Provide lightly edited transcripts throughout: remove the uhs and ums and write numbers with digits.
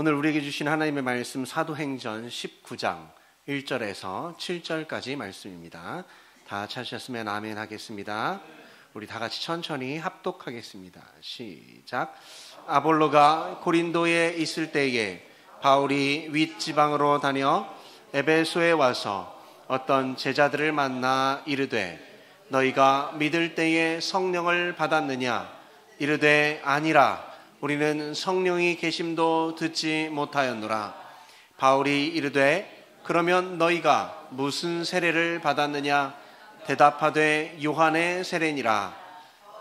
오늘 우리에게 주신 하나님의 말씀 사도행전 19장 1절에서 7절까지 말씀입니다. 다 찾으셨으면 아멘 하겠습니다. 우리 다 같이 천천히 합독하겠습니다. 시작. 아볼로가 고린도에 있을 때에 바울이 윗지방으로 다녀 에베소에 와서 어떤 제자들을 만나 이르되 너희가 믿을 때에 성령을 받았느냐? 이르되 아니라 우리는 성령이 계심도 듣지 못하였노라. 바울이 이르되 그러면 너희가 무슨 세례를 받았느냐? 대답하되 요한의 세례니라.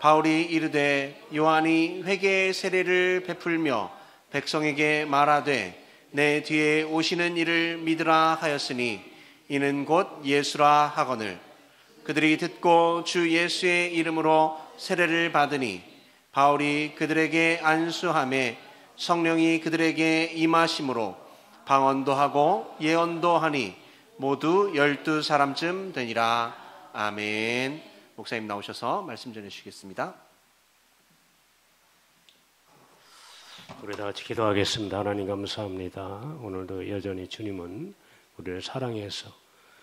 바울이 이르되 요한이 회개의 세례를 베풀며 백성에게 말하되 내 뒤에 오시는 이를 믿으라 하였으니 이는 곧 예수라 하거늘. 그들이 듣고 주 예수의 이름으로 세례를 받으니 바울이 그들에게 안수하매 성령이 그들에게 임하심으로 방언도 하고 예언도 하니 모두 12사람쯤 되니라. 아멘. 목사님 나오셔서 말씀 전해주시겠습니다. 우리 다 같이 기도하겠습니다. 하나님 감사합니다. 오늘도 여전히 주님은 우리를 사랑해서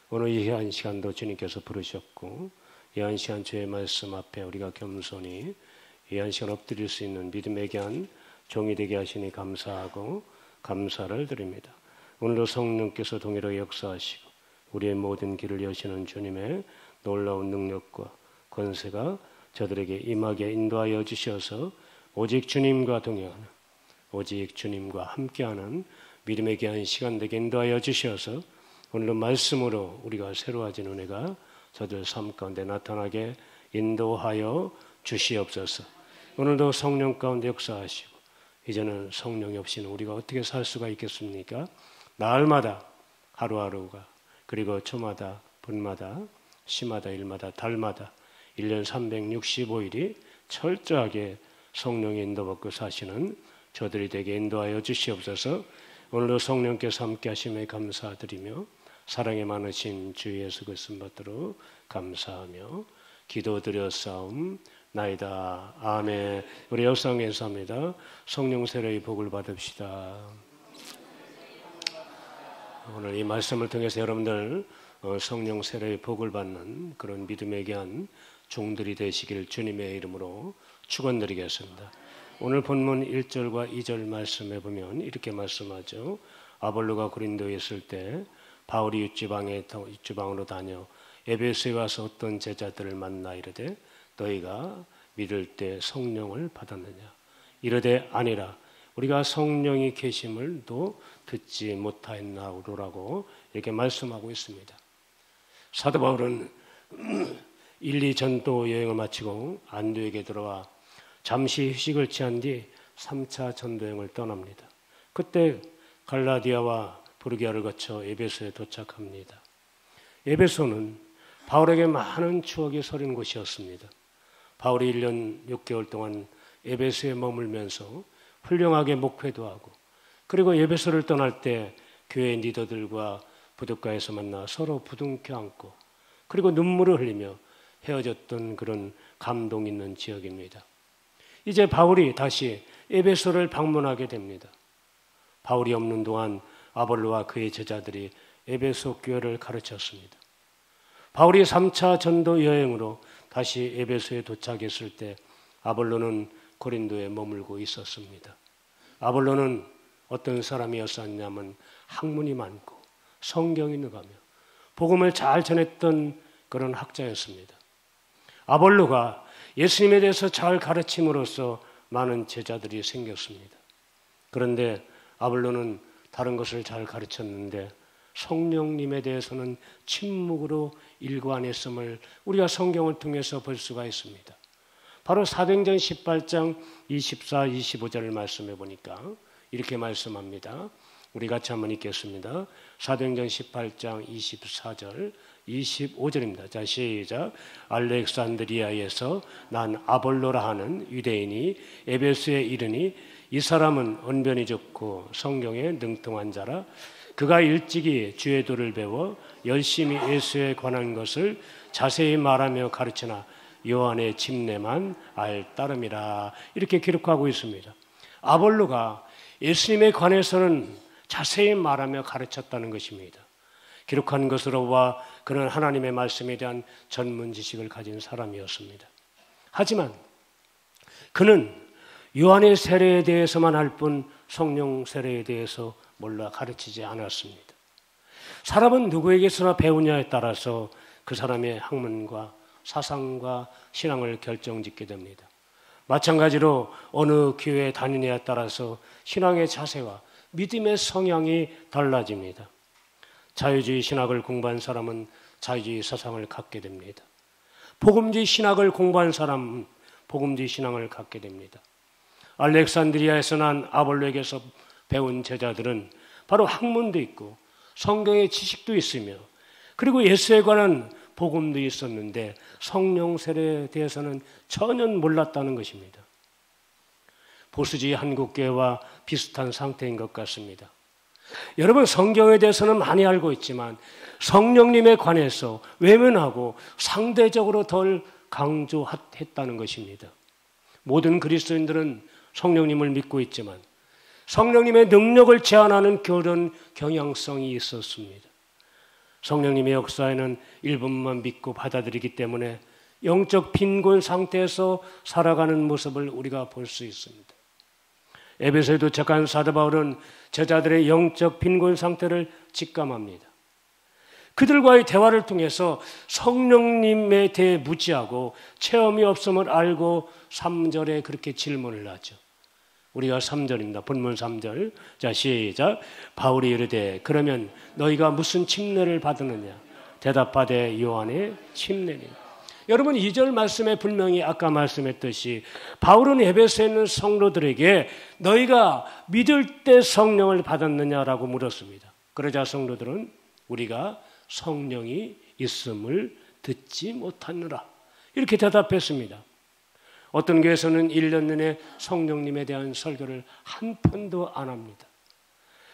오늘 이 한 시간도 주님께서 부르셨고 이 한 시간 주의 말씀 앞에 우리가 겸손히 이 한 시간 엎드릴 수 있는 믿음의 귀한 종이 되게 하시니 감사하고 감사를 드립니다. 오늘도 성령께서 동일하게 역사하시고 우리의 모든 길을 여시는 주님의 놀라운 능력과 권세가 저들에게 임하게 인도하여 주셔서 오직 주님과 동행하는, 오직 주님과 함께하는 믿음의 귀한 시간 되게 인도하여 주셔서 오늘도 말씀으로 우리가 새로워진 은혜가 저들 삶 가운데 나타나게 인도하여 주시옵소서. 오늘도 성령 가운데 역사하시고 이제는 성령이 없이는 우리가 어떻게 살 수가 있겠습니까? 날마다 하루하루가 그리고 초마다 분마다 시마다 일마다 달마다 1년 365일이 철저하게 성령의 인도받고 사시는 저들이 되게 인도하여 주시옵소서. 오늘도 성령께서 함께 하심에 감사드리며 사랑에 많으신 주 예수 그리스도 받도록 감사하며 기도드렸사옵나이다. 아멘. 우리 역상에서 합니다. 성령 세례의 복을 받읍시다. 오늘 이 말씀을 통해서 여러분들 성령 세례의 복을 받는 그런 믿음에 대한 종들이 되시길 주님의 이름으로 축원드리겠습니다. 오늘 본문 1절과 2절 말씀에 보면 이렇게 말씀하죠. 아볼로가 고린도에 있을 때 바울이 윗지방으로 다녀 에베소에 와서 어떤 제자들을 만나 이르되 너희가 믿을 때 성령을 받았느냐? 이르되 아니라 우리가 성령이 계심을 또 듣지 못하였나우로라고 이렇게 말씀하고 있습니다. 사도 바울은 1, 2 전도 여행을 마치고 안디옥에 들어와 잠시 휴식을 취한 뒤 3차 전도 여행을 떠납니다. 그때 갈라디아와 부르기아를 거쳐 에베소에 도착합니다. 에베소는 바울에게 많은 추억이 서린 곳이었습니다. 바울이 1년 6개월 동안 에베소에 머물면서 훌륭하게 목회도 하고 그리고 에베소를 떠날 때 교회 리더들과 부둣가에서 만나 서로 부둥켜 안고 그리고 눈물을 흘리며 헤어졌던 그런 감동 있는 지역입니다. 이제 바울이 다시 에베소를 방문하게 됩니다. 바울이 없는 동안 아볼로와 그의 제자들이 에베소 교회를 가르쳤습니다. 바울이 3차 전도 여행으로 다시 에베소에 도착했을 때 아볼로는 고린도에 머물고 있었습니다. 아볼로는 어떤 사람이었었냐면 학문이 많고 성경이 능하며 복음을 잘 전했던 그런 학자였습니다. 아볼로가 예수님에 대해서 잘 가르침으로써 많은 제자들이 생겼습니다. 그런데 아볼로는 다른 것을 잘 가르쳤는데 성령님에 대해서는 침묵으로 일관했음을 우리가 성경을 통해서 볼 수가 있습니다. 바로 사도행전 18장 24, 25절을 말씀해 보니까 이렇게 말씀합니다. 우리 같이 한번 읽겠습니다. 사도행전 18장 24절 25절입니다. 자, 시작. 알렉산드리아에서 난 아볼로라 하는 유대인이 에베소에 이르니 이 사람은 언변이 좋고 성경에 능통한 자라. 그가 일찍이 주의 도를 배워 열심히 예수에 관한 것을 자세히 말하며 가르치나 요한의 집내만 알 따름이라. 이렇게 기록하고 있습니다. 아볼로가 예수님에 관해서는 자세히 말하며 가르쳤다는 것입니다. 기록한 것으로 봐 그는 하나님의 말씀에 대한 전문 지식을 가진 사람이었습니다. 하지만 그는 요한의 세례에 대해서만 알 뿐 성령 세례에 대해서 몰라 가르치지 않았습니다. 사람은 누구에게서나 배우냐에 따라서 그 사람의 학문과 사상과 신앙을 결정짓게 됩니다. 마찬가지로 어느 교회에 다니느냐에 따라서 신앙의 자세와 믿음의 성향이 달라집니다. 자유주의 신학을 공부한 사람은 자유주의 사상을 갖게 됩니다. 복음주의 신학을 공부한 사람은 복음주의 신앙을 갖게 됩니다. 알렉산드리아에서 난 아볼로에게서 배운 제자들은 바로 학문도 있고 성경의 지식도 있으며 그리고 예수에 관한 복음도 있었는데 성령 세례에 대해서는 전혀 몰랐다는 것입니다. 보수주의 한국교회와 비슷한 상태인 것 같습니다. 여러분, 성경에 대해서는 많이 알고 있지만 성령님에 관해서 외면하고 상대적으로 덜 강조했다는 것입니다. 모든 그리스도인들은 성령님을 믿고 있지만 성령님의 능력을 제한하는 그런 경향성이 있었습니다. 성령님의 역사에는 일부만 믿고 받아들이기 때문에 영적 빈곤 상태에서 살아가는 모습을 우리가 볼 수 있습니다. 에베소에 도착한 사도 바울은 제자들의 영적 빈곤 상태를 직감합니다. 그들과의 대화를 통해서 성령님에 대해 무지하고 체험이 없음을 알고 3절에 그렇게 질문을 하죠. 우리가 3절입니다. 본문 3절. 자, 시작. 바울이 이르되 그러면 너희가 무슨 침례를 받았느냐? 대답하되 요한의 침례니. 여러분, 2절 말씀에 분명히 아까 말씀했듯이 바울은 에베소에 있는 성도들에게 너희가 믿을 때 성령을 받았느냐라고 물었습니다. 그러자 성도들은 우리가 성령이 있음을 듣지 못하느라 이렇게 대답했습니다. 어떤 교회에서는 1년 내내 성령님에 대한 설교를 한 편도 안 합니다.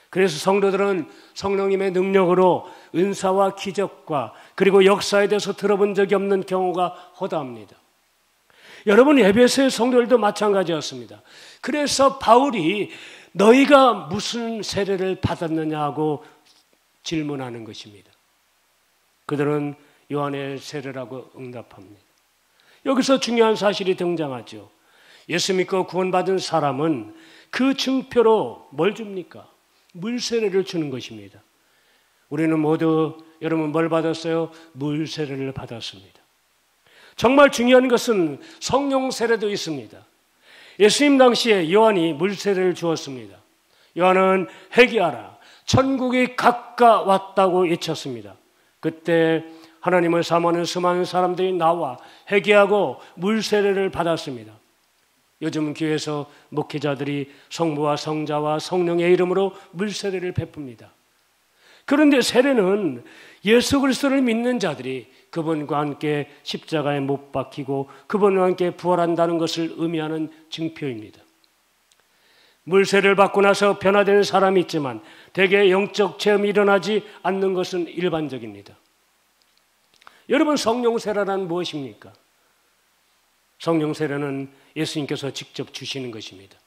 그래서 성도들은 성령님의 능력으로 은사와 기적과 그리고 역사에 대해서 들어본 적이 없는 경우가 허다합니다. 여러분, 에베소의 성도들도 마찬가지였습니다. 그래서 바울이 너희가 무슨 세례를 받았느냐고 질문하는 것입니다. 그들은 요한의 세례라고 응답합니다. 여기서 중요한 사실이 등장하죠. 예수 믿고 구원받은 사람은 그 증표로 뭘 줍니까? 물세례를 주는 것입니다. 우리는 모두 여러분 뭘 받았어요? 물세례를 받았습니다. 정말 중요한 것은 성령 세례도 있습니다. 예수님 당시에 요한이 물세례를 주었습니다. 요한은 회개하라, 천국이 가까웠다고 외쳤습니다. 그때 하나님을 사모하는 수많은 사람들이 나와 회개하고 물세례를 받았습니다. 요즘 교회에서 목회자들이 성부와 성자와 성령의 이름으로 물세례를 베풉니다. 그런데 세례는 예수 그리스도를 믿는 자들이 그분과 함께 십자가에 못 박히고 그분과 함께 부활한다는 것을 의미하는 증표입니다. 물세례를 받고 나서 변화되는 사람이 있지만 대개 영적 체험이 일어나지 않는 것은 일반적입니다. 여러분, 성령 세례란 무엇입니까? 성령 세례는 예수님께서 직접 주시는 것입니다.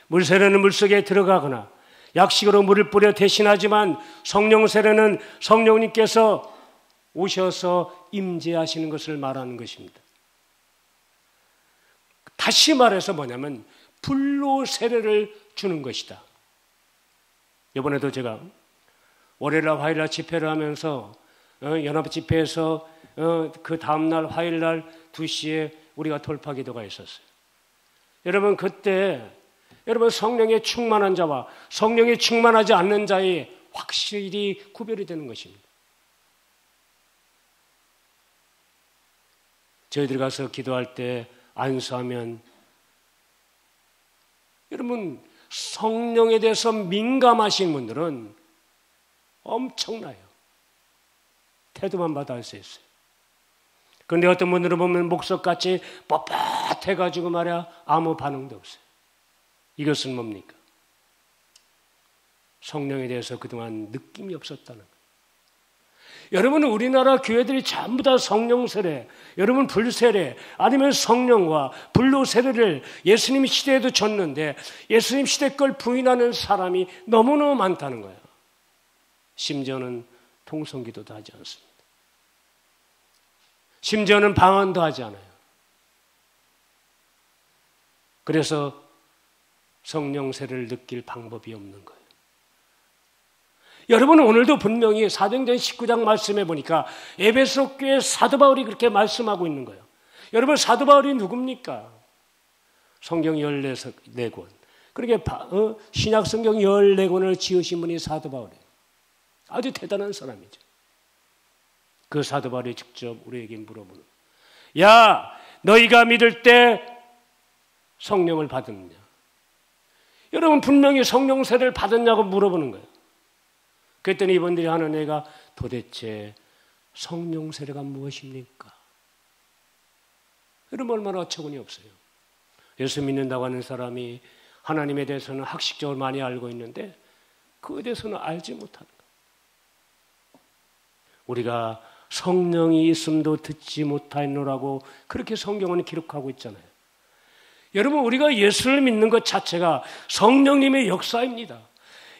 물 세례는 물속에 들어가거나 약식으로 물을 뿌려 대신하지만 성령 세례는 성령님께서 오셔서 임재하시는 것을 말하는 것입니다. 다시 말해서 뭐냐면 불로 세례를 주는 것이다. 이번에도 제가 월요일날 화요일날 집회를 하면서 연합 집회에서 그 다음날 화요일날 2시에 우리가 돌파 기도가 있었어요. 여러분, 그때 여러분 성령에 충만한 자와 성령에 충만하지 않는 자의 확실히 구별이 되는 것입니다. 저희들이 가서 기도할 때 안수하면 여러분 성령에 대해서 민감하신 분들은 엄청나요. 태도만 봐도 알 수 있어요. 그런데 어떤 분들은 보면 목석같이 뻣뻣해가지고 말이야 아무 반응도 없어요. 이것은 뭡니까? 성령에 대해서 그동안 느낌이 없었다는 거예요. 여러분, 우리나라 교회들이 전부 다 성령 세례, 여러분 불세례, 아니면 성령과 불로 세례를 예수님 시대에도 줬는데 예수님 시대 걸 부인하는 사람이 너무너무 많다는 거예요. 심지어는 통성기도도 하지 않습니다. 심지어는 방언도 하지 않아요. 그래서 성령 세례를 느낄 방법이 없는 거예요. 여러분, 오늘도 분명히 사도행전 19장 말씀해 보니까 에베소 교회 사도 바울이 그렇게 말씀하고 있는 거예요. 여러분, 사도 바울이 누굽니까? 성경 14권. 그렇게 신약 성경 14권을 지으신 분이 사도 바울이에요. 아주 대단한 사람이죠. 그 사도 바울이 직접 우리에게 물어보는, 야, 너희가 믿을 때 성령을 받았느냐? 여러분, 분명히 성령 세례를 받았냐고 물어보는 거예요. 그랬더니 이분들이 하는 애가 도대체 성령 세례가 무엇입니까? 여러분, 얼마나 어처구니 없어요. 예수 믿는다고 하는 사람이 하나님에 대해서는 학식적으로 많이 알고 있는데 그에 대해서는 알지 못하는 거예요. 우리가 성령이 있음도 듣지 못하노라고 그렇게 성경은 기록하고 있잖아요. 여러분, 우리가 예수를 믿는 것 자체가 성령님의 역사입니다.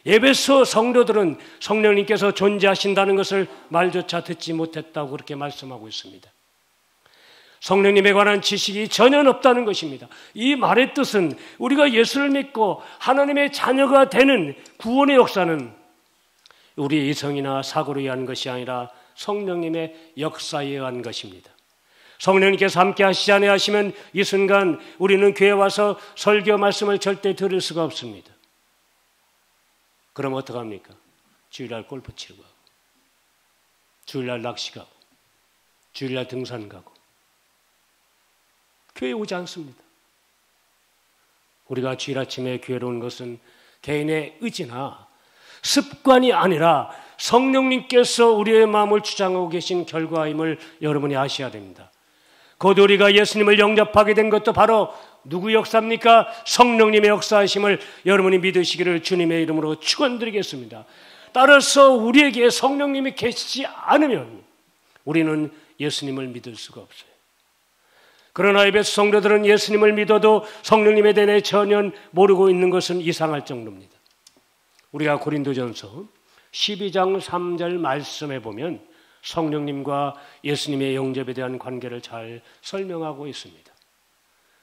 에베소 성도들은 성령님께서 존재하신다는 것을 말조차 듣지 못했다고 그렇게 말씀하고 있습니다. 성령님에 관한 지식이 전혀 없다는 것입니다. 이 말의 뜻은 우리가 예수를 믿고 하나님의 자녀가 되는 구원의 역사는 우리의 이성이나 사고로 의한 것이 아니라 성령님의 역사에 의한 것입니다. 성령님께서 함께 하시지 아니하시면 이 순간 우리는 교회에 와서 설교 말씀을 절대 들을 수가 없습니다. 그럼 어떡합니까? 주일날 골프 치러 가고, 주일날 낚시 가고, 주일날 등산 가고, 교회에 오지 않습니다. 우리가 주일 아침에 교회로 온 것은 개인의 의지나 습관이 아니라 성령님께서 우리의 마음을 주장하고 계신 결과임을 여러분이 아셔야 됩니다. 곧 우리가 예수님을 영접하게 된 것도 바로 누구 역사입니까? 성령님의 역사이심을 여러분이 믿으시기를 주님의 이름으로 축원드리겠습니다. 따라서 우리에게 성령님이 계시지 않으면 우리는 예수님을 믿을 수가 없어요. 그러나 에베소 성도들은 예수님을 믿어도 성령님에 대해 전혀 모르고 있는 것은 이상할 정도입니다. 우리가 고린도전서 12장 3절 말씀해 보면 성령님과 예수님의 영접에 대한 관계를 잘 설명하고 있습니다.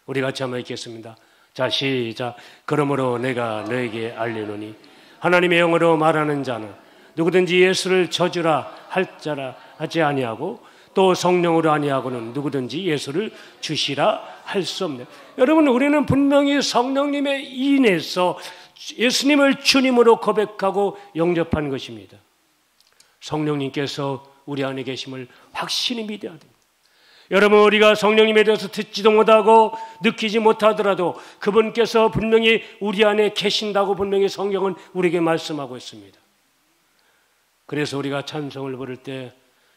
우리 같이 한번 읽겠습니다. 자, 시작. 그러므로 내가 너에게 알리노니 하나님의 영으로 말하는 자는 누구든지 예수를 저주라 할 자라 하지 아니하고 또 성령으로 아니하고는 누구든지 예수를 주시라 할 수 없네. 여러분, 우리는 분명히 성령님에 인해서 예수님을 주님으로 고백하고 영접한 것입니다. 성령님께서 우리 안에 계심을 확신히 믿어야 됩니다. 여러분, 우리가 성령님에 대해서 듣지도 못하고 느끼지 못하더라도 그분께서 분명히 우리 안에 계신다고 분명히 성경은 우리에게 말씀하고 있습니다. 그래서 우리가 찬송을 부를 때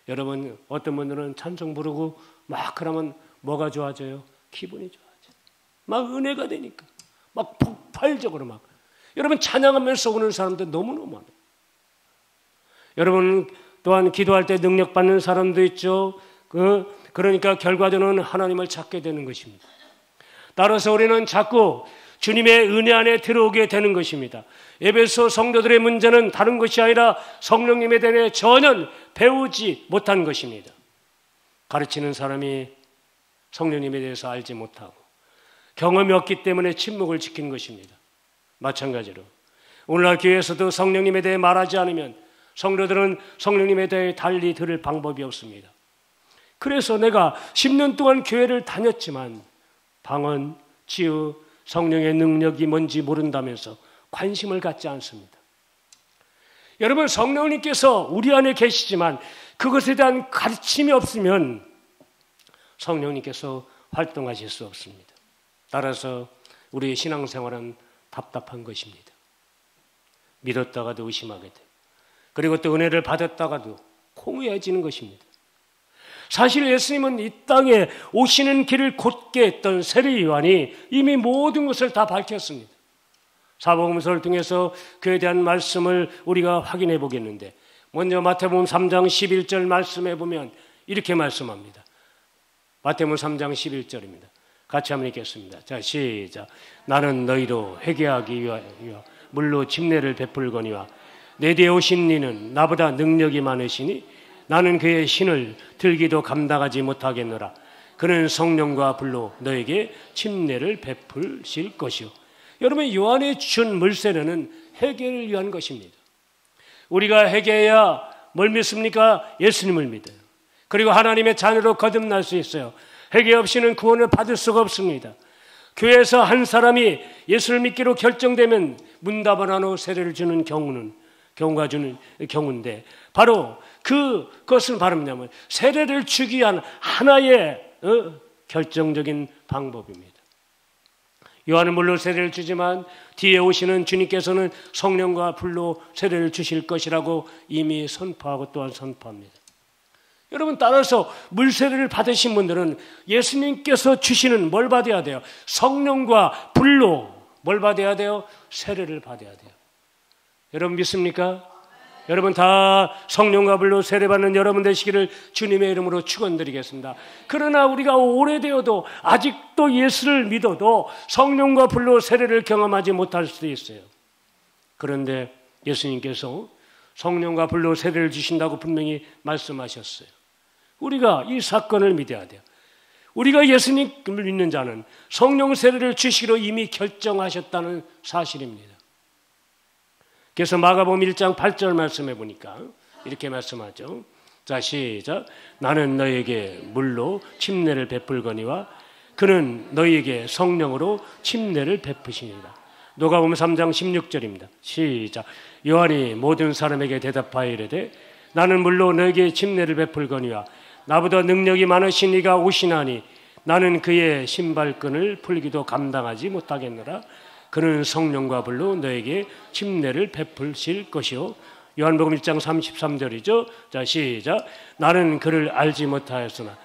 여러분, 어떤 분들은 찬송 부르고 막 그러면 뭐가 좋아져요? 기분이 좋아져요. 막 은혜가 되니까 막 폭발적으로 막 여러분 찬양하면서 오는 사람들 너무너무 많아요. 여러분 또한 기도할 때 능력받는 사람도 있죠. 그러니까 결과적으로는 하나님을 찾게 되는 것입니다. 따라서 우리는 자꾸 주님의 은혜 안에 들어오게 되는 것입니다. 에베소 성도들의 문제는 다른 것이 아니라 성령님에 대해 전혀 배우지 못한 것입니다. 가르치는 사람이 성령님에 대해서 알지 못하고 경험이 없기 때문에 침묵을 지킨 것입니다. 마찬가지로 오늘날 교회에서도 성령님에 대해 말하지 않으면 성도들은 성령님에 대해 달리 들을 방법이 없습니다. 그래서 내가 10년 동안 교회를 다녔지만 방언, 치유, 성령의 능력이 뭔지 모른다면서 관심을 갖지 않습니다. 여러분, 성령님께서 우리 안에 계시지만 그것에 대한 가르침이 없으면 성령님께서 활동하실 수 없습니다. 따라서 우리의 신앙생활은 답답한 것입니다. 믿었다가도 의심하게 되고 그리고 또 은혜를 받았다가도 공허해지는 것입니다. 사실 예수님은 이 땅에 오시는 길을 곧게 했던 세례요한이 이미 모든 것을 다 밝혔습니다. 사복음서를 통해서 그에 대한 말씀을 우리가 확인해 보겠는데 먼저 마태복음 3장 11절 말씀해 보면 이렇게 말씀합니다. 마태복음 3장 11절입니다. 같이 한번 읽겠습니다. 자, 시작. 나는 너희로 회개하기 위하여 물로 침례를 베풀거니와 내 뒤에 오신 이는 나보다 능력이 많으시니 나는 그의 신을 들기도 감당하지 못하겠노라. 그는 성령과 불로 너에게 침례를 베풀실 것이요. 여러분, 요한이 준 물세례는 회개를 위한 것입니다. 우리가 회개해야 뭘 믿습니까? 예수님을 믿어요. 그리고 하나님의 자녀로 거듭날 수 있어요. 회개 없이는 구원을 받을 수가 없습니다. 교회에서 한 사람이 예수를 믿기로 결정되면 문답을 안 하고 세례를 주는 경우가 주는 경우인데, 바로 그것은 바로 뭐냐면 세례를 주기 위한 하나의 결정적인 방법입니다. 요한은 물로 세례를 주지만 뒤에 오시는 주님께서는 성령과 불로 세례를 주실 것이라고 이미 선포하고 또한 선포합니다. 여러분, 따라서 물세례를 받으신 분들은 예수님께서 주시는 뭘 받아야 돼요? 성령과 불로 뭘 받아야 돼요? 세례를 받아야 돼요. 여러분 믿습니까? 여러분 다 성령과 불로 세례받는 여러분 되시기를 주님의 이름으로 축원드리겠습니다. 그러나 우리가 오래되어도 아직도 예수를 믿어도 성령과 불로 세례를 경험하지 못할 수도 있어요. 그런데 예수님께서 성령과 불로 세례를 주신다고 분명히 말씀하셨어요. 우리가 이 사건을 믿어야 돼요. 우리가 예수님을 믿는 자는 성령 세례를 주시기로 이미 결정하셨다는 사실입니다. 그래서 마가복음 1장 8절 말씀해 보니까 이렇게 말씀하죠. 자, 시작. 나는 너에게 물로 침례를 베풀거니와 그는 너희에게 성령으로 침례를 베푸시니라. 누가복음 3장 16절입니다. 시작. 요한이 모든 사람에게 대답하여 이르되 나는 물로 너에게 침례를 베풀거니와 나보다 능력이 많으신 이가 오시나니 나는 그의 신발끈을 풀기도 감당하지 못하겠노라. 그는 성령과 불로 너에게 침례를 베풀실 것이요. 요한복음 1장 33절이죠. 자, 시작. 나는 그를 알지 못하였으나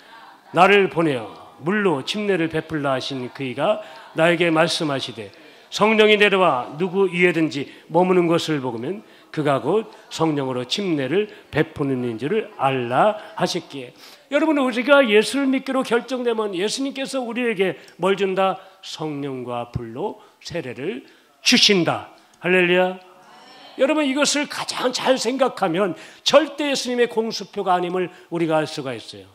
나를 보내어 물로 침례를 베풀라 하신 그이가 나에게 말씀하시되 성령이 내려와 누구 위에든지 머무는 것을 보면 그가 곧 성령으로 침례를 베푸는 인지를 알라 하셨기에. 여러분, 우리가 예수를 믿기로 결정되면 예수님께서 우리에게 뭘 준다? 성령과 불로 세례를 주신다. 할렐루야. 여러분, 이것을 가장 잘 생각하면 절대 예수님의 공수표가 아님을 우리가 알 수가 있어요.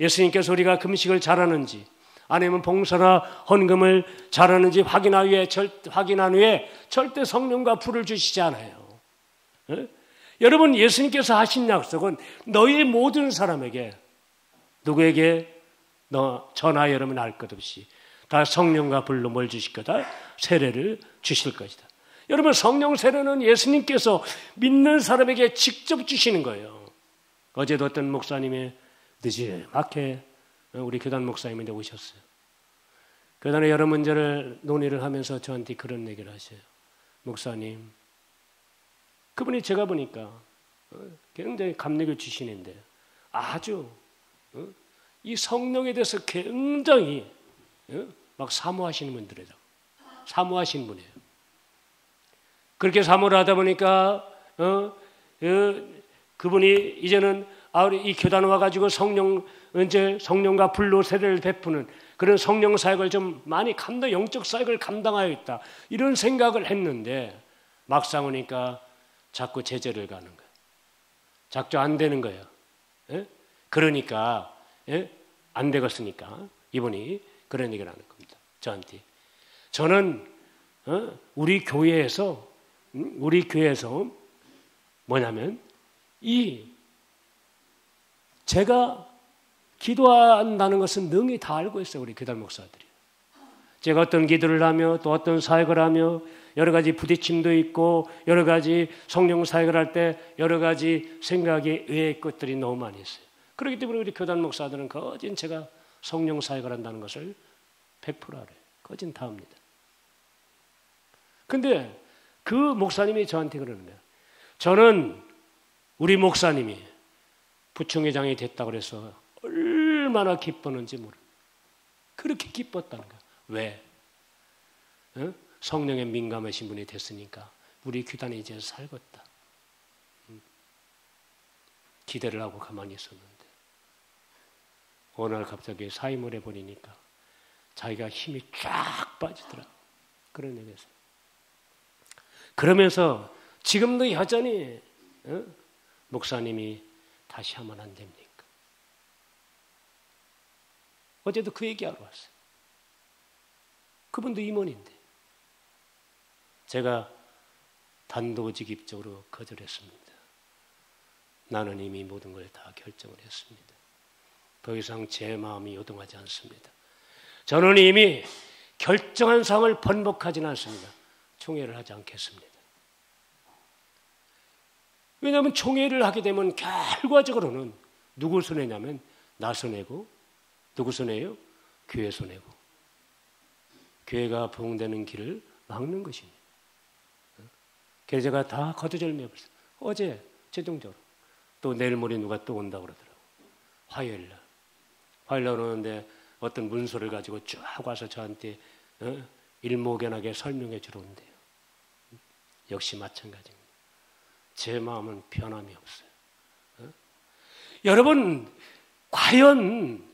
예수님께서 우리가 금식을 잘하는지 아니면 봉사나 헌금을 잘하는지 확인한 후에 절대 성령과 불을 주시지 않아요. 여러분, 예수님께서 하신 약속은 너희 모든 사람에게, 누구에게? 저나 여러분 알 것 없이 다 성령과 불로 뭘 주실 거다? 세례를 주실 것이다. 여러분, 성령 세례는 예수님께서 믿는 사람에게 직접 주시는 거예요. 어제도 어떤 목사님이 늦지막히 우리 교단 목사님인데 오셨어요. 교단의 여러 문제를 논의를 하면서 저한테 그런 얘기를 하셔요. 목사님, 그분이 제가 보니까 굉장히 감력을 주시는데 아주 이 성령에 대해서 굉장히 막 사모하시는 분들이죠. 사모하시는 분이에요. 그렇게 사모를 하다 보니까 그분이 이제는 이 교단 와가지고 성령과 불로 세례를 베푸는 그런 성령 사역을 좀 많이 영적 사역을 감당하여 있다. 이런 생각을 했는데 막상 오니까 자꾸 제재를 가는 거예요. 자꾸 안 되는 거예요. 그러니까 안 되겠으니까 이분이 그런 얘기를 하는 겁니다. 저한테. 저는 우리 교회에서 뭐냐면 제가 기도한다는 것은 능히 다 알고 있어요. 우리 교단 목사들이. 제가 어떤 기도를 하며 또 어떤 사역을 하며 여러 가지 부딪힘도 있고 여러 가지 성령 사역을 할 때 여러 가지 생각이 의외의 것들이 너무 많이 있어요. 그렇기 때문에 우리 교단 목사들은 거진 제가 성령 사역을 한다는 것을 100% 알아요. 거진 다 합니다. 근데 그 목사님이 저한테 그러는 거예요. 저는 우리 목사님이 부총회장이 됐다고 그래서 얼마나 기뻤는지 모르. 그렇게 기뻤다는 거야. 왜? 성령에 민감하신 분이 됐으니까 우리 교단이 이제 살겠다. 기대를 하고 가만히 있었는데 어느 날 갑자기 사임을 해버리니까 자기가 힘이 쫙 빠지더라고. 그런 얘기였어요. 그러면서 지금도 여전히 목사님이 다시 하면 안 됩니까? 어제도 그 얘기하러 왔어요. 그분도 임원인데 제가 단도직입적으로 거절했습니다. 나는 이미 모든 걸 다 결정을 했습니다. 더 이상 제 마음이 요동하지 않습니다. 저는 이미 결정한 사항을 번복하지는 않습니다. 총회를 하지 않겠습니다. 왜냐하면 총회를 하게 되면 결과적으로는 누구 손해냐면 나 손해고, 누구 손해예요? 교회 손해고. 교회가 부흥되는 길을 막는 것입니다. 그래서 제가 다 거두절미해버렸어요. 어제 최종적으로 또 내일 모레 누가 또 온다고 그러더라고요. 화요일날 오는데 어떤 문서를 가지고 쭉 와서 저한테 일목연하게 설명해 주러 온대요. 역시 마찬가지입니다. 제 마음은 변함이 없어요. 여러분, 과연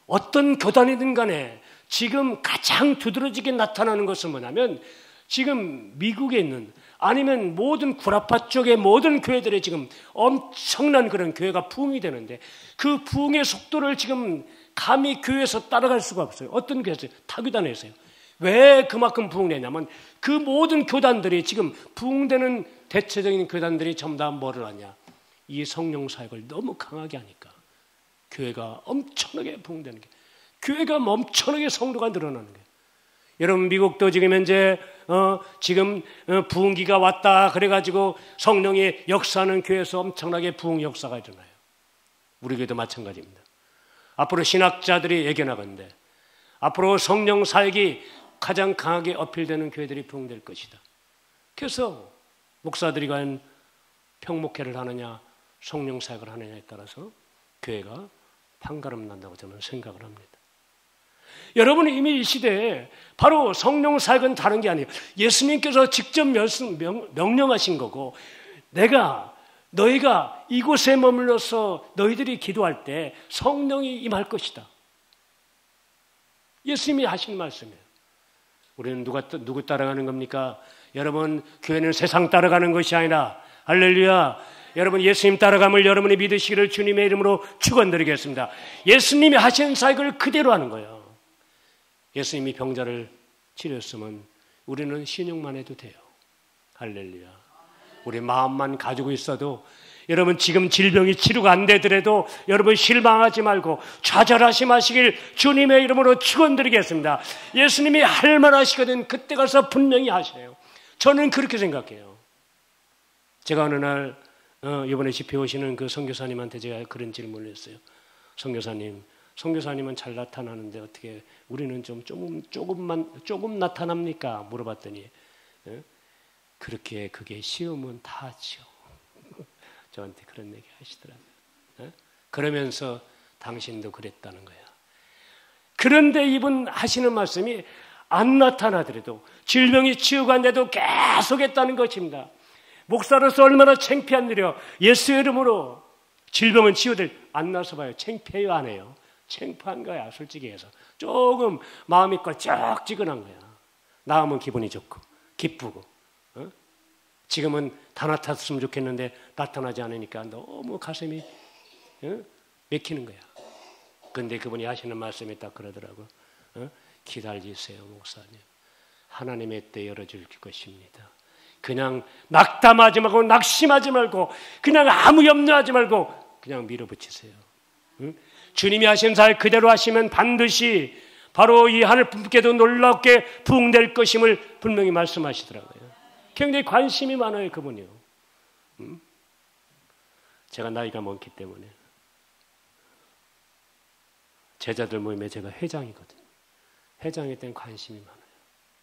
어떤 교단이든 간에 지금 가장 두드러지게 나타나는 것은 뭐냐면 지금 미국에 있는 아니면 모든 구라파 쪽의 모든 교회들이 지금 엄청난 그런 교회가 부흥이 되는데 그 부흥의 속도를 지금 감히 교회에서 따라갈 수가 없어요. 어떤 교회에서요? 타교단에서요. 왜 그만큼 부흥되냐면 그 모든 교단들이 지금 부흥되는 대체적인 교단들이 전부 다 뭐를 하냐? 이 성령 사역을 너무 강하게 하니까 교회가 엄청나게 부흥되는 게 교회가 엄청나게 성도가 늘어나는 거예요. 여러분 미국도 지금 현재 부흥기가 왔다 그래가지고 성령의 역사하는 교회에서 엄청나게 부흥 역사가 일어나요. 우리 교회도 마찬가지입니다. 앞으로 신학자들이 예견하건대 앞으로 성령 사역이 가장 강하게 어필되는 교회들이 부흥될 것이다. 그래서 목사들이 과연 평목회를 하느냐 성령 사역을 하느냐에 따라서 교회가 판가름 난다고 저는 생각을 합니다. 여러분 이미 이 시대에 바로 성령 사역은 다른 게 아니에요. 예수님께서 직접 명령하신 거고 너희가 이곳에 머물러서 너희들이 기도할 때 성령이 임할 것이다. 예수님이 하신 말씀이에요. 우리는 누구 따라가는 겁니까? 여러분 교회는 세상 따라가는 것이 아니라 할렐루야. 여러분 예수님 따라감을 여러분이 믿으시기를 주님의 이름으로 축원드리겠습니다. 예수님이 하신 사역을 그대로 하는 거예요. 예수님이 병자를 치료했으면 우리는 신용만 해도 돼요. 할렐루야. 우리 마음만 가지고 있어도 여러분 지금 질병이 치료가 안 되더라도 여러분 실망하지 말고 좌절하지 마시길 주님의 이름으로 축원드리겠습니다. 예수님이 할 말 하시거든 그때 가서 분명히 하시네요. 저는 그렇게 생각해요. 제가 어느 날 이번에 집회 오시는 그 선교사님한테 제가 그런 질문을 했어요. 선교사님은 잘 나타나는데 어떻게 우리는 조금 나타납니까? 물어봤더니 그렇게 그게 쉬우면 다 하죠. 저한테 그런 얘기 하시더라고요. 그러면서 당신도 그랬다는 거야. 그런데 이분 하시는 말씀이 안 나타나더라도 질병이 치유가 안 돼도 계속 했다는 것입니다. 목사로서 얼마나 창피한 일이요. 예수의 이름으로 질병은 치유될 안 나서 봐요. 창피해요 안 해요? 창피한 거야 솔직히 해서. 조금 마음이 껄쩍지근한 거야. 나오면 기분이 좋고 기쁘고 지금은 다 나타났으면 좋겠는데 나타나지 않으니까 너무 가슴이 맥히는 거야. 근데 그분이 하시는 말씀이 딱 그러더라고. 기다리세요 목사님. 하나님의 때 열어줄 것입니다. 그냥 낙담하지 말고 낙심하지 말고 그냥 아무 염려하지 말고 그냥 밀어붙이세요. 주님이 하신 사역 그대로 하시면 반드시 바로 이 하늘 분께도 놀랍게 부흥될 것임을 분명히 말씀하시더라고요. 굉장히 관심이 많아요 그분이요. 제가 나이가 많기 때문에 제자들 모임에 제가 회장이거든요. 회장에 대한 관심이 많아요.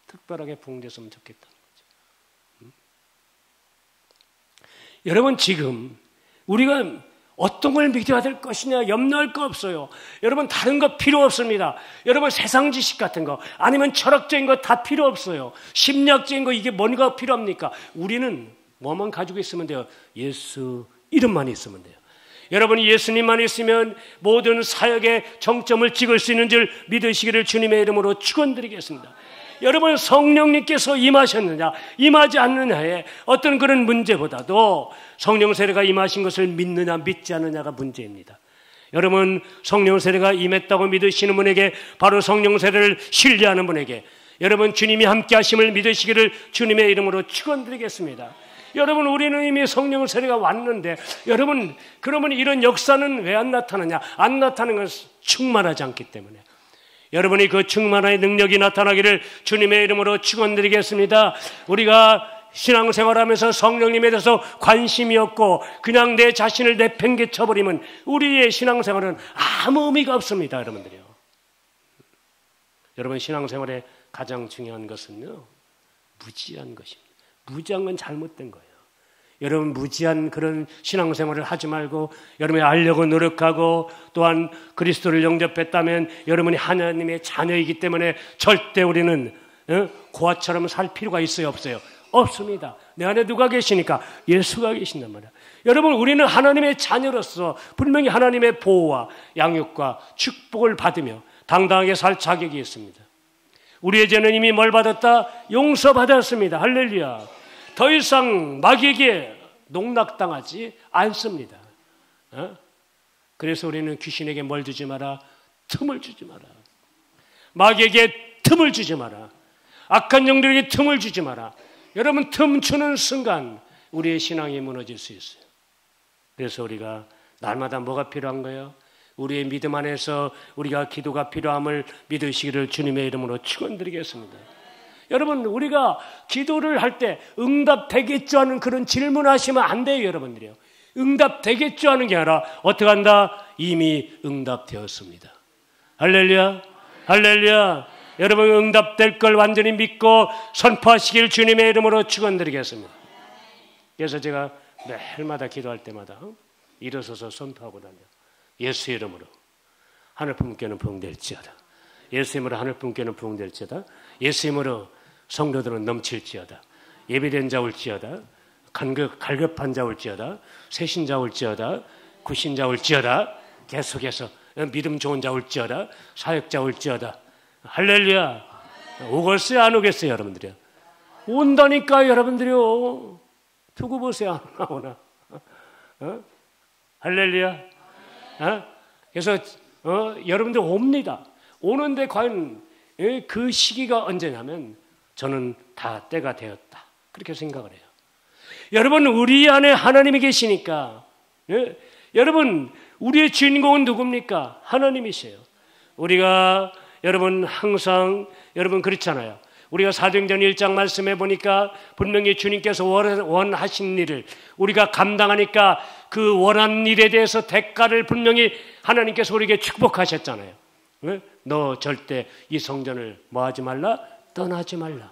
특별하게 부흥됐으면 좋겠다는 거죠. 여러분 지금 우리가 어떤 걸 믿어야 될 것이냐 염려할 거 없어요. 여러분 다른 거 필요 없습니다. 여러분 세상 지식 같은 거 아니면 철학적인 거 다 필요 없어요. 심리학적인 거 이게 뭔가 필요합니까? 우리는 뭐만 가지고 있으면 돼요. 예수 이름만 있으면 돼요. 여러분이 예수님만 있으면 모든 사역의 정점을 찍을 수 있는 줄 믿으시기를 주님의 이름으로 축원드리겠습니다. 여러분, 성령님께서 임하셨느냐 임하지 않느냐의 어떤 그런 문제보다도 성령 세례가 임하신 것을 믿느냐 믿지 않느냐가 문제입니다. 여러분, 성령 세례가 임했다고 믿으시는 분에게, 바로 성령 세례를 신뢰하는 분에게 여러분 주님이 함께 하심을 믿으시기를 주님의 이름으로 축원드리겠습니다. 여러분, 우리는 이미 성령 세례가 왔는데, 여러분, 그러면 이런 역사는 왜 안 나타나냐? 안 나타나는 것은 충만하지 않기 때문에. 여러분이 그 충만한 능력이 나타나기를 주님의 이름으로 축원드리겠습니다. 우리가 신앙생활하면서 성령님에 대해서 관심이 없고 그냥 내 자신을 내팽개쳐버리면 우리의 신앙생활은 아무 의미가 없습니다. 여러분들이요. 여러분, 신앙생활의 가장 중요한 것은요, 무지한 것입니다. 무지한 건 잘못된 거예요. 여러분, 무지한 그런 신앙생활을 하지 말고 여러분이 알려고 노력하고, 또한 그리스도를 영접했다면 여러분이 하나님의 자녀이기 때문에 절대 우리는 고아처럼 살 필요가 있어요, 없어요? 없습니다. 내 안에 누가 계시니까? 예수가 계신단 말이야. 여러분, 우리는 하나님의 자녀로서 분명히 하나님의 보호와 양육과 축복을 받으며 당당하게 살 자격이 있습니다. 우리의 죄는 이미 뭘 받았다? 용서받았습니다. 할렐루야. 더 이상 마귀에게 농락당하지 않습니다. 그래서 우리는 귀신에게 뭘 주지 마라? 틈을 주지 마라. 마귀에게 틈을 주지 마라. 악한 영들에게 틈을 주지 마라. 여러분, 틈 주는 순간 우리의 신앙이 무너질 수 있어요. 그래서 우리가 날마다 뭐가 필요한 거예요? 우리의 믿음 안에서 우리가 기도가 필요함을 믿으시기를 주님의 이름으로 축원드리겠습니다. 여러분, 우리가 기도를 할 때 응답되겠죠 하는 그런 질문하시면 안 돼요. 여러분들이요. 응답되겠죠 하는 게 아니라 어떻게 한다? 이미 응답되었습니다. 할렐루야, 할렐루야. 여러분, 응답될 걸 완전히 믿고 선포하시길 주님의 이름으로 축원드리겠습니다. 그래서 제가 매일마다 기도할 때마다 일어서서 선포하고 다녀요. 예수의 이름으로 하늘 품께는 부흥될지어다. 예수의 이름으로 하늘 품께는 부흥될지어다. 예수의 이름으로 성도들은 넘칠지어다. 예비된 자 올지어다. 갈급한 자 올지어다. 새신자 올지어다. 구신자 올지어다. 계속해서 믿음 좋은 자 올지어다. 사역자 올지어다. 할렐루야. 오겠어요, 안 오겠어요, 여러분들이요? 온다니까, 여러분들이요. 두고 보세요, 안 나오나? 할렐루야. 그래서 여러분들 옵니다. 오는데 과연 그 시기가 언제냐면 저는 다 때가 되었다, 그렇게 생각을 해요. 여러분, 우리 안에 하나님이 계시니까, 여러분, 우리의 주인공은 누굽니까? 하나님이세요. 우리가 여러분 항상 여러분 그렇잖아요. 우리가 사도행전 1장 말씀해 보니까 분명히 주님께서 원하신 일을 우리가 감당하니까 그 원하는 일에 대해서 대가를 분명히 하나님께서 우리에게 축복하셨잖아요. 너 절대 이 성전을 뭐 하지 말라? 떠나지 말라.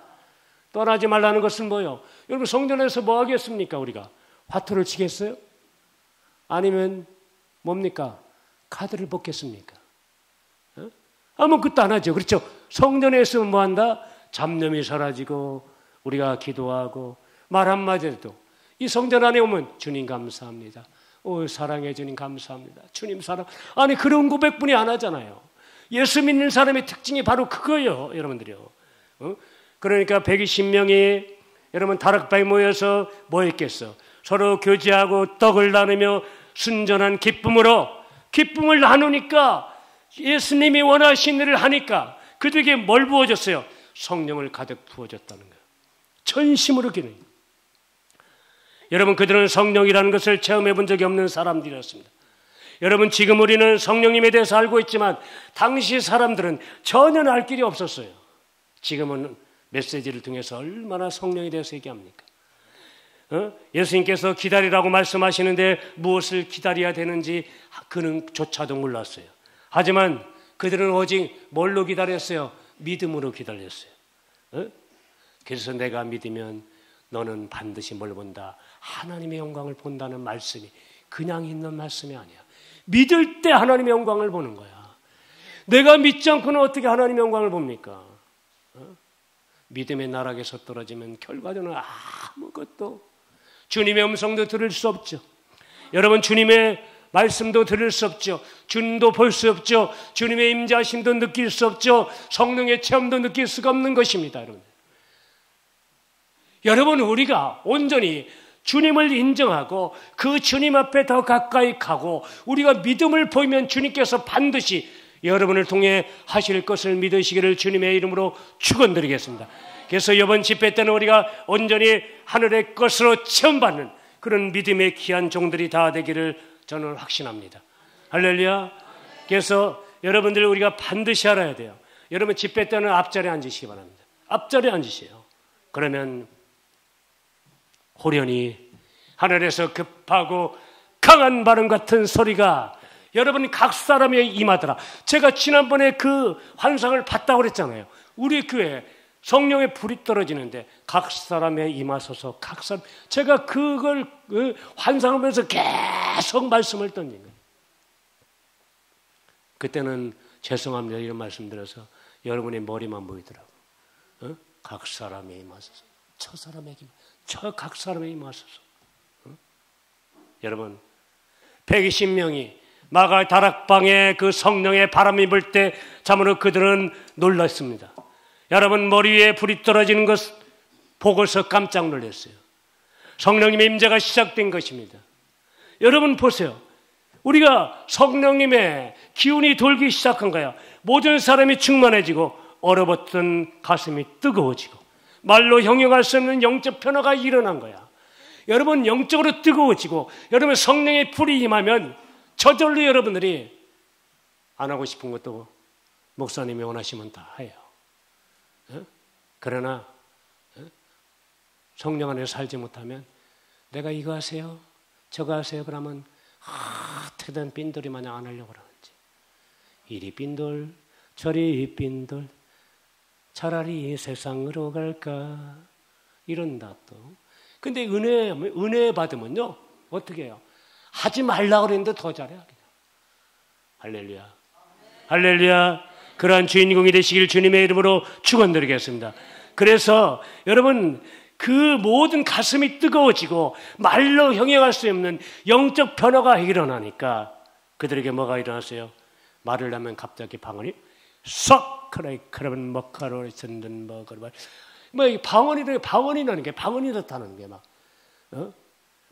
떠나지 말라는 것은 뭐예요? 여러분, 성전에서 뭐 하겠습니까? 우리가 화투를 치겠어요? 아니면 뭡니까? 카드를 뽑겠습니까? 아무것도 안 하죠. 그렇죠? 성전에 있으면 뭐 한다? 잡념이 사라지고 우리가 기도하고 말 한마디도 이 성전 안에 오면 주님 감사합니다. 사랑해 주님 감사합니다. 주님 사랑. 아니, 그런 고백뿐이 안 하잖아요. 예수 믿는 사람의 특징이 바로 그거예요, 여러분들이요. 그러니까 120명이 여러분 다락방에 모여서 뭐 했겠어? 서로 교제하고 떡을 나누며 순전한 기쁨을 나누니까, 예수님이 원하신 일을 하니까 그들에게 뭘 부어줬어요? 성령을 가득 부어줬다는 거예요. 전심으로 기는. 여러분, 그들은 성령이라는 것을 체험해 본 적이 없는 사람들이었습니다. 여러분, 지금 우리는 성령님에 대해서 알고 있지만 당시 사람들은 전혀 알 길이 없었어요. 지금은 메시지를 통해서 얼마나 성령에 대해서 얘기합니까? 예수님께서 기다리라고 말씀하시는데 무엇을 기다려야 되는지 그는 조차도 몰랐어요. 하지만 그들은 오직 뭘로 기다렸어요? 믿음으로 기다렸어요. 그래서 내가 믿으면 너는 반드시 뭘 본다? 하나님의 영광을 본다는 말씀이 그냥 있는 말씀이 아니야. 믿을 때 하나님의 영광을 보는 거야. 내가 믿지 않고는 어떻게 하나님의 영광을 봅니까? 믿음의 나락에서 떨어지면 결과적으로 아무것도, 주님의 음성도 들을 수 없죠. 여러분, 주님의 말씀도 들을 수 없죠. 주님도 볼 수 없죠. 주님의 임재하심도 느낄 수 없죠. 성령의 체험도 느낄 수가 없는 것입니다. 여러분, 우리가 온전히 주님을 인정하고 그 주님 앞에 더 가까이 가고 우리가 믿음을 보이면 주님께서 반드시 여러분을 통해 하실 것을 믿으시기를 주님의 이름으로 축원드리겠습니다. 그래서 이번 집회 때는 우리가 온전히 하늘의 것으로 체험받는 그런 믿음의 귀한 종들이 다 되기를 저는 확신합니다. 할렐루야. 그래서 여러분들 우리가 반드시 알아야 돼요. 여러분 집회 때는 앞자리에 앉으시기 바랍니다. 앞자리에 앉으세요. 그러면 호련히 하늘에서 급하고 강한 바람 같은 소리가 여러분 각 사람에 임하더라. 제가 지난번에 그 환상을 봤다고 그랬잖아요. 우리 교회 성령의 불이 떨어지는데 각 사람에 임하소서. 각 사람, 제가 그걸 환상을 보면서 계속 말씀을 던진 거예요. 그때는 죄송합니다 이런 말씀드려서 여러분의 머리만 보이더라고요. 각 사람에 임하소서. 저 사람에게 저 각 사람에 임하소서. 여러분 120명이 마가 다락방에 그 성령의 바람이 불 때 참으로 그들은 놀랐습니다. 여러분 머리 위에 불이 떨어지는 것 보고서 깜짝 놀랐어요. 성령님의 임재가 시작된 것입니다. 여러분 보세요. 우리가 성령님의 기운이 돌기 시작한 거야. 모든 사람이 충만해지고 얼어붙은 가슴이 뜨거워지고 말로 형용할 수 없는 영적 변화가 일어난 거야. 여러분 영적으로 뜨거워지고 여러분 성령의 불이 임하면 저절로 여러분들이 안 하고 싶은 것도 목사님이 원하시면 다 해요. 그러나 성령 안에 살지 못하면 내가 이거 하세요 저거 하세요 그러면 어떻게든 빈돌이 마냥 안 하려고 그러는지 이리 빈돌 저리 빈돌 차라리 세상으로 갈까 이런다 또. 근데 은혜 받으면요 어떻게 해요? 하지 말라고 그랬는데 더 잘해. 할렐루야. 할렐루야. 그러한 주인공이 되시길 주님의 이름으로 축원드리겠습니다. 그래서 여러분 그 모든 가슴이 뜨거워지고 말로 형용할 수 없는 영적 변화가 일어나니까 그들에게 뭐가 일어났어요? 말을 하면 갑자기 방언이 썩 그러면 먹하러 전든 먹으러 뭐 방언이 나는 게 방언이 나타나는 게 막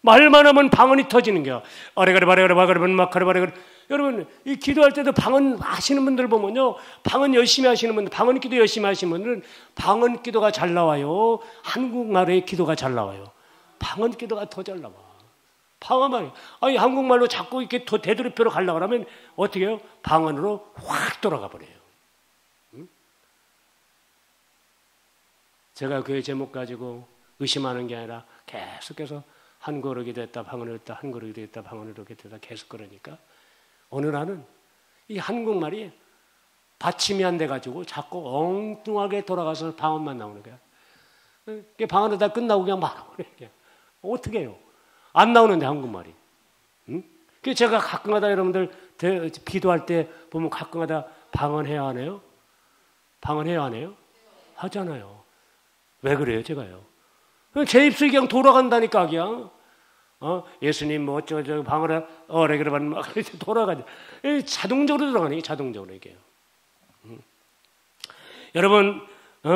말만 하면 방언이 터지는 게요. 어레가리 바레가리 바가리면 막하리 바레가리. 여러분 이 기도할 때도 방언 하시는 분들 보면요, 방언 열심히 하시는 분들, 방언 기도 열심히 하시는 분들은 방언 기도가 잘 나와요. 한국말의 기도가 잘 나와요. 방언 기도가 더 잘 나와. 방언만 아니 한국말로 자꾸 이렇게 되돌이표로 가려고 하면 어떻게 해요? 방언으로 확 돌아가 버려요. 응? 제가 그 제목 가지고 의심하는 게 아니라 계속해서 한국어로 기도했다 방언으로 했다 한국어로 기도했다 방언으로 기도했다 계속 그러니까 어느 날은 이 한국말이 받침이 안 돼가지고 자꾸 엉뚱하게 돌아가서 방언만 나오는 거야. 방언을 다 끝나고 그냥 말하고 그래. 어떻게 해요? 안 나오는데 한국말이. 응? 그래서 제가 가끔가다 여러분들 기도할 때 보면 가끔가다 방언해야 하네요? 방언해야 하네요? 하잖아요. 왜 그래요 제가요? 제 입술이 그냥 돌아간다니까 그냥. 예수님 뭐 어쩌고 방언을 그러면 막 돌아가죠. 자동적으로 돌아가니 자동적으로 이게요. 여러분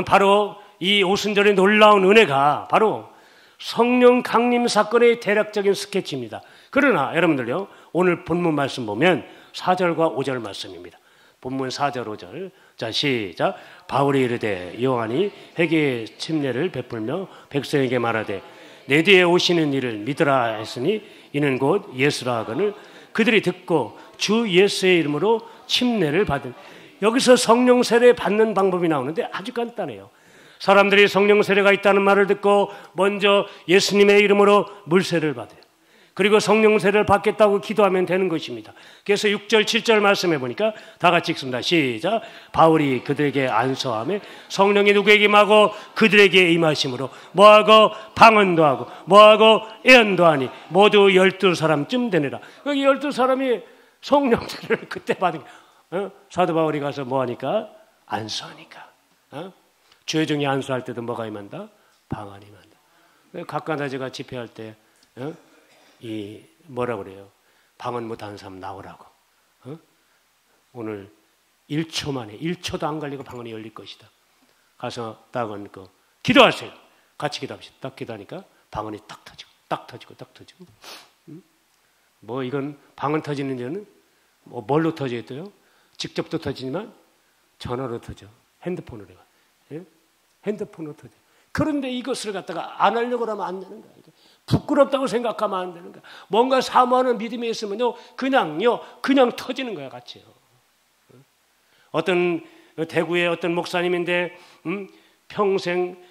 바로 이 오순절의 놀라운 은혜가 바로 성령 강림 사건의 대략적인 스케치입니다. 그러나 여러분들요 오늘 본문 말씀 보면 4절과 5절 말씀입니다. 본문 4절 5절 자 시작. 바울이 이르되 요한이 회개의 침례를 베풀며 백성에게 말하되 내 뒤에 오시는 이를 믿으라 했으니 이는 곧 예수라 하거늘 그들이 듣고 주 예수의 이름으로 침례를 받은. 여기서 성령 세례 받는 방법이 나오는데 아주 간단해요. 사람들이 성령 세례가 있다는 말을 듣고 먼저 예수님의 이름으로 물세를 받아요. 그리고 성령 세례를 받겠다고 기도하면 되는 것입니다. 그래서 6절 7절 말씀해 보니까 다 같이 읽습니다. 시작. 바울이 그들에게 안서하며 성령이 누구에게 임하고 그들에게 임하심으로 뭐하고 방언도 하고 뭐하고 예언도 하니 모두 12사람쯤 되니라. 여기 12사람이 성령 세례를 그때 받은 사도 바울이 가서 뭐하니까 안서하니까 주여종이 안수할 때도 뭐가 임한다? 방언이 임한다. 가까다 제가 집회할 때 이 뭐라 그래요? 방언 못하는 사람 나오라고. 오늘 1초 만에 1초도 안 걸리고 방언이 열릴 것이다. 가서 딱은 기도하세요. 같이 기도합시다. 딱 기도하니까 방언이 딱 터지고 딱 터지고 딱 터지고. 뭐 이건 방언 터지는 데는 뭐 뭘로 터져있대요? 직접도 터지지만 전화로 터져. 핸드폰으로. 예? 핸드폰으로 터져. 그런데 이것을 갖다가 안 하려고 하면 안 되는 거야. 부끄럽다고 생각하면 안 되는 거야. 뭔가 사모하는 믿음이 있으면요, 그냥 터지는 거야, 같이요. 어떤 대구의 어떤 목사님인데 평생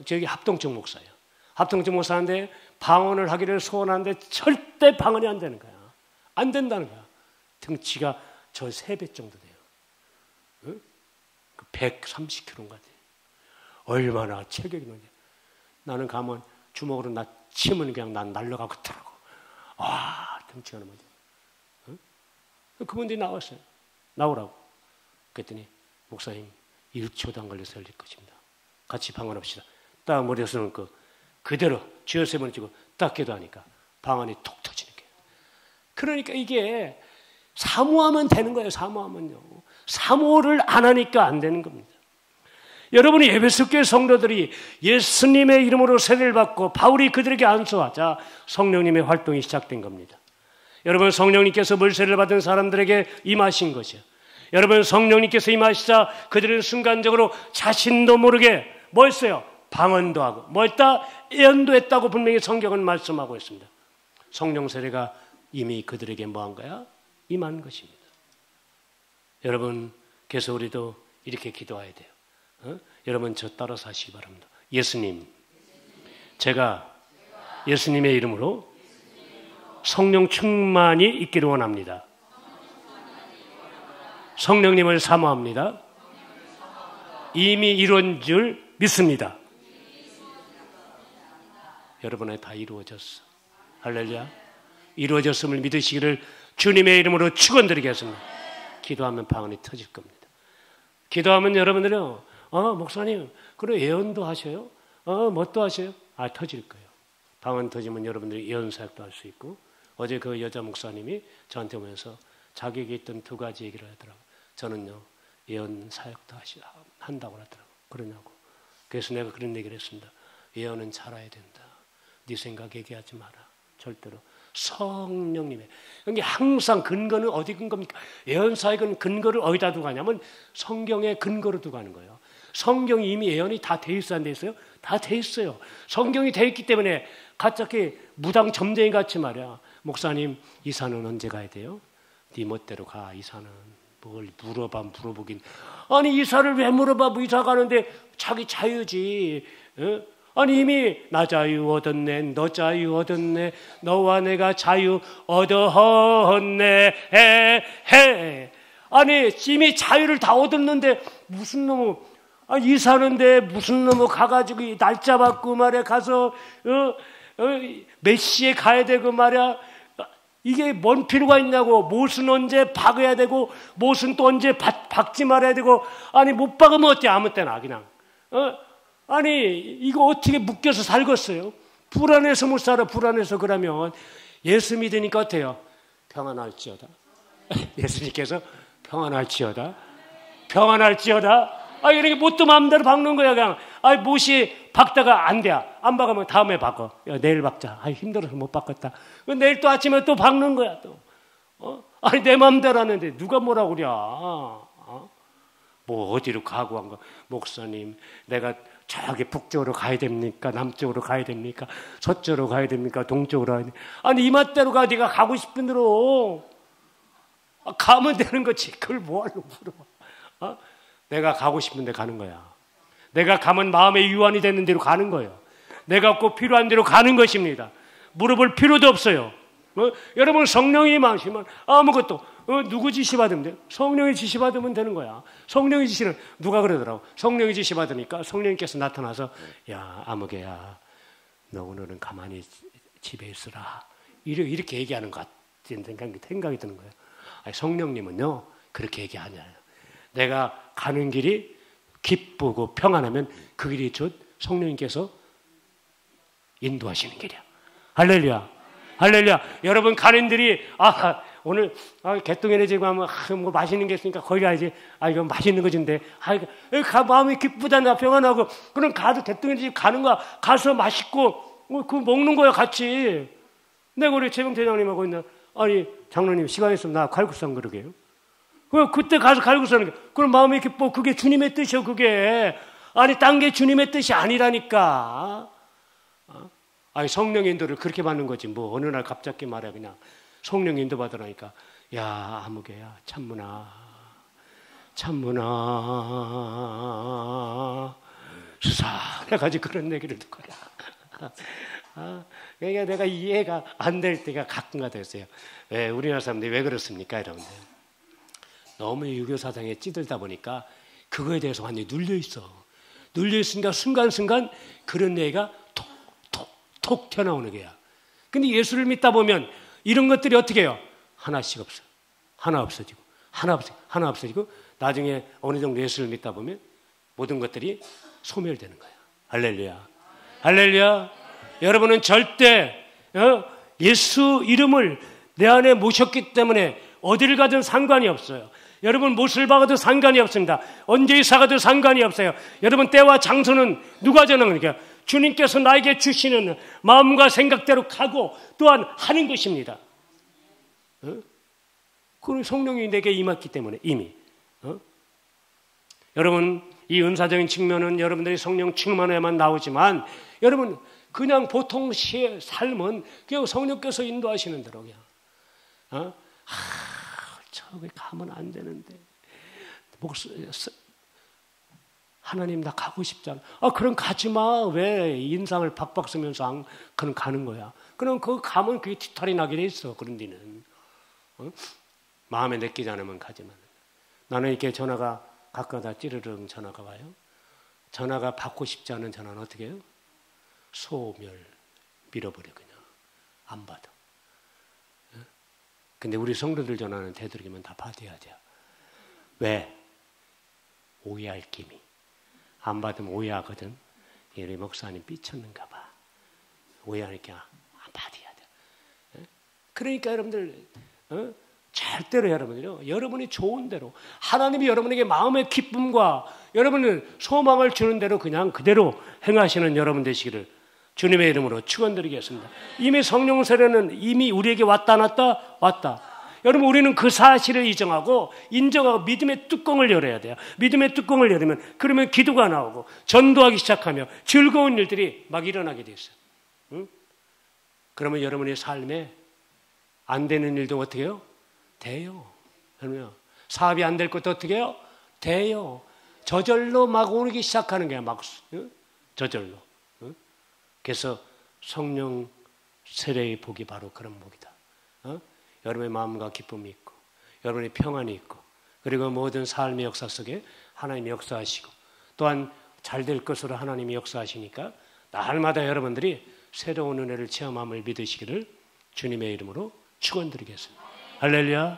저기 합동적 목사예요. 합동적 목사인데 방언을 하기를 소원하는데 절대 방언이 안 되는 거야. 안 된다는 거야. 등치가 저 3배 정도 돼요. 130kg인가 돼. 얼마나 체격이 있는지. 나는 가면 주먹으로 나 치면 그냥 난 날려가고 있더라고. 와, 등치가 너무 돼. 그분들이 나왔어요. 나오라고. 그랬더니 목사님 1초도 안 걸려서 열릴 것입니다. 같이 방언합시다. 딱 머리에 쓰는 그대로 쥐어 세 번 찍고 딱 기도하니까 방언이 톡 터지는 거예요. 그러니까 이게 사모하면 되는 거예요. 사모하면요. 사모를 안 하니까 안 되는 겁니다. 여러분이 에베소 교회 성도들이 예수님의 이름으로 세례를 받고 바울이 그들에게 안수하자 성령님의 활동이 시작된 겁니다. 여러분, 성령님께서 물세례를 받은 사람들에게 임하신 거죠. 여러분, 성령님께서 임하시자 그들은 순간적으로 자신도 모르게 뭐 했어요? 방언도 하고 뭐 했다? 예언도 했다고 분명히 성경은 말씀하고 있습니다. 성령 세례가 이미 그들에게 뭐 한 거야? 임한 것입니다. 여러분, 그래서 우리도 이렇게 기도해야 돼요. 여러분, 저 따라서 하시기 바랍니다. 예수님, 제가 예수님의 이름으로 성령 충만이 있기를 원합니다. 성령님을 사모합니다. 이미 이루어진 줄 믿습니다. 여러분의 다 이루어졌어. 할렐루야. 이루어졌음을 믿으시기를 주님의 이름으로 축원드리겠습니다. 기도하면 방언이 터질 겁니다. 기도하면 여러분들은 목사님, 그래 예언도 하셔요? 뭣도 하셔요? 터질 거예요. 방언 터지면 여러분들이 예언 사역도 할 수 있고, 어제 그 여자 목사님이 저한테 오면서 자기에게 있던 2가지 얘기를 하더라고요. 저는요, 예언 사역도 한다고 하더라고요. 그러냐고. 그래서 내가 그런 얘기를 했습니다. 예언은 잘해야 된다. 네 생각 얘기하지 마라. 절대로. 성령님의. 그러니까 항상 근거는 어디 근거입니까? 예언 사역은 근거를 어디다 두고 가냐면 성경의 근거로 두고 가는 거예요. 성경이 이미 예언이 다 돼 있어야 안 돼 있어요? 다 돼 있어요. 성경이 돼 있기 때문에 갑자기 무당 점쟁이 같이 말이야. 목사님, 이사는 언제 가야 돼요? 네 멋대로 가. 이사는 뭘 물어보긴. 아니 이사를 왜 물어봐? 이사 가는데 자기 자유지. 아니 이미 나 자유 얻었네, 너 자유 얻었네, 너와 내가 자유 얻었네. 아니 이미 자유를 다 얻었는데 무슨 놈의 이사는데 무슨 놈의 가가지고 날짜 받고 말이야. 가서 몇 시에 가야 되고 말이야. 이게 뭔 필요가 있냐고. 못은 언제 박아야 되고 못은 또 언제 박지 말아야 되고. 아니 못 박으면 어때? 아무 때나 그냥. 아니 이거 어떻게 묶여서 살겠어요? 불안해서 못 살아. 불안해서. 그러면 예수 믿으니까 어때요? 평안할지어다. 예수님께서 평안할지어다. 평안할지어다. 이렇게 못도 마음대로 박는 거야. 그냥 못이 박다가 안 돼. 안 박으면 다음에 바꿔. 내일 박자. 힘들어서 못 바꿨다. 내일 또 아침에 또 박는 거야. 또. 아니 내 마음대로 하는데 누가 뭐라고 그래. 뭐 어디로 가고 한 거. 목사님, 내가 저기 북쪽으로 가야 됩니까? 남쪽으로 가야 됩니까? 서쪽으로 가야 됩니까? 동쪽으로 가야 됩니까? 아니 이맘대로 가. 네가 가고 싶은 대로 가면 되는 거지. 그걸 뭐하려고 물어봐. 내가 가고 싶은 데 가는 거야. 내가 가면 마음의 유한이 되는 대로 가는 거예요. 내가 꼭 필요한 대로 가는 것입니다. 물어볼 필요도 없어요. 여러분 성령이 임하시면 아무것도 누구 지시받으면 돼요? 성령이 지시받으면 되는 거야. 성령의 지시는 누가 그러더라고. 성령이 지시받으니까 성령님께서 나타나서 야 아무개야 너 오늘은 가만히 집에 있으라. 이렇게 얘기하는 것 같은 생각이 드는 거예요. 성령님은요 그렇게 얘기하냐요. 내가 가는 길이 기쁘고 평안하면 그 길이 곧 성령님께서 인도하시는 길이야. 할렐루야. 할렐루야. 여러분 간인들이 오늘 개똥이네 지금 하면 뭐 맛있는 게 있으니까 거기 가야지. 이거 맛있는 거 준대. 이거 마음이 기쁘다 나 평안하고. 그럼 가도 개똥이네 집 가는 거야. 가서 맛있고 그거 먹는 거야 같이. 내가 우리 최병 대장님하고 있나 아니 장로님 시간 있으면 나 칼국수 한 그러게요. 그때 가서 칼국수 하는 게 그럼 마음이 기뻐. 그게 주님의 뜻이요 그게. 아니 딴 게 주님의 뜻이 아니라니까. 성령 인도를 그렇게 받는 거지. 뭐 어느 날 갑자기 말해 그냥 성령 인도 받으라니까. 야 아무개야 참문아 수사해가지고 그런 얘기를 듣고 그러니까 내가 이해가 안 될 때가 가끔가 됐어요. 왜 우리나라 사람들이 왜 그렇습니까 여러분들? 너무 유교 사상에 찌들다 보니까 그거에 대해서 완전히 눌려있으니까 순간순간 그런 얘기가 톡 튀어나오는 거야. 근데 예수를 믿다 보면 이런 것들이 어떻게 해요? 하나씩 없어. 하나 없어지고 나중에 어느 정도 예수를 믿다 보면 모든 것들이 소멸되는 거야. 할렐루야. 할렐루야. 여러분은 절대 예수 이름을 내 안에 모셨기 때문에 어디를 가든 상관이 없어요. 여러분 못을 박아도 상관이 없습니다. 언제 이사 가도 상관이 없어요. 여러분 때와 장소는 누가 정하느냐? 주님께서 나에게 주시는 마음과 생각대로 가고 또한 하는 것입니다. 그건 성령이 내게 임했기 때문에 이미. 여러분 이 은사적인 측면은 여러분들이 성령 충만해야만 나오지만 여러분 그냥 보통 삶은 그냥 성령께서 인도하시는 대로 그냥 저기 가면 안 되는데 하나님 나 가고 싶잖아. 그럼 가지 마. 왜 인상을 박박 쓰면서 그럼 가는 거야. 그럼 그거 가면 그게 뒤탈이 나게 돼 있어. 그런 데는 마음에 내키지 않으면 가지만. 나는 이렇게 전화가 가끔가다 찌르릉 전화가 와요. 전화가 받고 싶지 않은 전화는 어떻게 해요? 소멸 밀어버려 그냥 안 받아. 근데 우리 성도들 전화는 되도록이면 다 받아야 돼요. 왜? 오해할 김이. 안 받으면 오해하거든. 우리 목사님 삐쳤는가 봐. 오해하니까 안 받아야 돼. 그러니까 여러분들 절대로 여러분들요. 여러분이 좋은 대로 하나님이 여러분에게 마음의 기쁨과 여러분을 소망을 주는 대로 그냥 그대로 행하시는 여러분 되시기를 주님의 이름으로 축원드리겠습니다. 이미 성령 세례는 이미 우리에게 왔다. 여러분 우리는 그 사실을 인정하고 믿음의 뚜껑을 열어야 돼요. 믿음의 뚜껑을 열으면 그러면 기도가 나오고 전도하기 시작하며 즐거운 일들이 막 일어나게 돼 있어요. 그러면 여러분의 삶에 안 되는 일도 어떻게 해요? 돼요. 그러면 사업이 안 될 것도 어떻게 해요? 돼요. 저절로 막 오르기 시작하는 거야. 막 저절로. 그래서 성령 세례의 복이 바로 그런 복이다. 여러분의 마음과 기쁨이 있고 여러분의 평안이 있고 그리고 모든 삶의 역사 속에 하나님이 역사하시고 또한 잘 될 것으로 하나님이 역사하시니까 날마다 여러분들이 새로운 은혜를 체험함을 믿으시기를 주님의 이름으로 축원드리겠습니다. 할렐루야.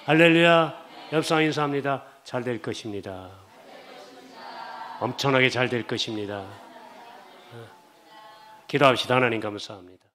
할렐루야. 옆상 인사합니다. 잘 될 것입니다. 엄청나게 잘 될 것입니다. 기도합시다. 하나님 감사합니다.